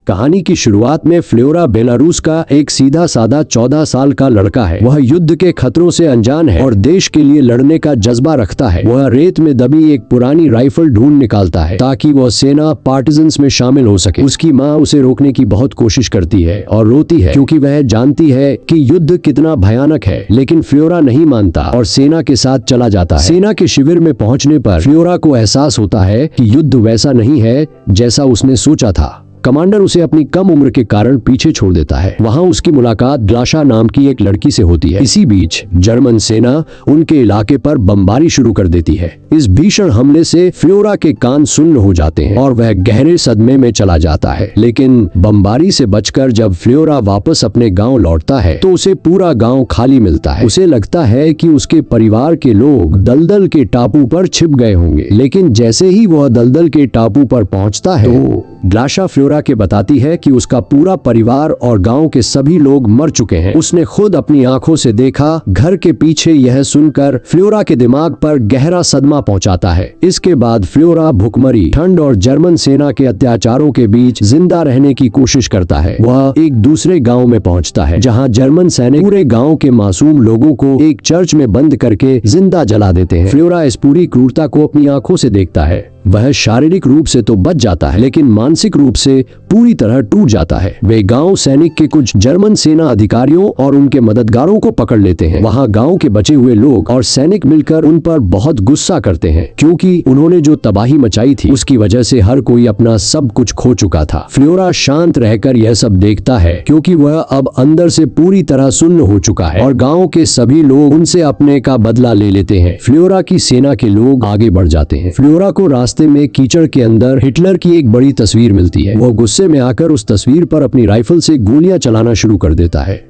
कहानी की शुरुआत में फ्लोरा बेलारूस का एक सीधा साधा 14 साल का लड़का है। वह युद्ध के खतरों से अनजान है और देश के लिए लड़ने का जज्बा रखता है। वह रेत में दबी एक पुरानी राइफल ढूंढ निकालता है ताकि वह सेना पार्टिजन्स में शामिल हो सके। उसकी माँ उसे रोकने की बहुत कोशिश करती है और रोती है क्योंकि वह जानती है कि युद्ध कितना भयानक है, लेकिन फ्लोरा नहीं मानता और सेना के साथ चला जाता है। सेना के शिविर में पहुंचने पर फ्लोरा को एहसास होता है कि युद्ध वैसा नहीं है जैसा उसने सोचा था। कमांडर उसे अपनी कम उम्र के कारण पीछे छोड़ देता है। वहां उसकी मुलाकात ग्लाशा नाम की एक लड़की से होती है। इसी बीच जर्मन सेना उनके इलाके पर बमबारी शुरू कर देती है। इस भीषण हमले से फ्लोरा के कान सुन्न हो जाते हैं और वह गहरे सदमे में चला जाता है। लेकिन बमबारी से बचकर जब फ्लोरा वापस अपने गांव लौटता है तो उसे पूरा गांव खाली मिलता है। उसे लगता है कि उसके परिवार के लोग दलदल के टापू पर छिप गए होंगे, लेकिन जैसे ही वह दलदल के टापू पर पहुंचता है तो ग्लाशा फ्लोरा के बताती है कि उसका पूरा परिवार और गांव के सभी लोग मर चुके हैं। उसने खुद अपनी आंखों से देखा। घर के पीछे यह सुनकर फ्लोरा के दिमाग पर गहरा सदमा पहुंचाता है। इसके बाद फ्लोरा भूखमरी, ठंड और जर्मन सेना के अत्याचारों के बीच जिंदा रहने की कोशिश करता है। वह एक दूसरे गांव में पहुंचता है जहां जर्मन सैनिक पूरे गांव के मासूम लोगों को एक चर्च में बंद करके जिंदा जला देते हैं। फ्लोरा इस पूरी क्रूरता को अपनी आंखों से देखता है। वह शारीरिक रूप से तो बच जाता है, लेकिन मानसिक रूप से पूरी तरह टूट जाता है। वे गांव सैनिक के कुछ जर्मन सेना अधिकारियों और उनके मददगारों को पकड़ लेते हैं। वहां गांव के बचे हुए लोग और सैनिक मिलकर उन पर बहुत गुस्सा करते हैं क्योंकि उन्होंने जो तबाही मचाई थी उसकी वजह से हर कोई अपना सब कुछ खो चुका था। फ्लोरा शांत रहकर यह सब देखता है क्योंकि वह अब अंदर से पूरी तरह सुन्न हो चुका है और गाँव के सभी लोग उनसे अपने का बदला ले लेते हैं। फ्लोरा की सेना के लोग आगे बढ़ जाते हैं। फ्लोरा को रास्ते में कीचड़ के अंदर हिटलर की एक बड़ी तस्वीर मिलती है। वो गुस्से में आकर उस तस्वीर पर अपनी राइफल से गोलियां चलाना शुरू कर देता है।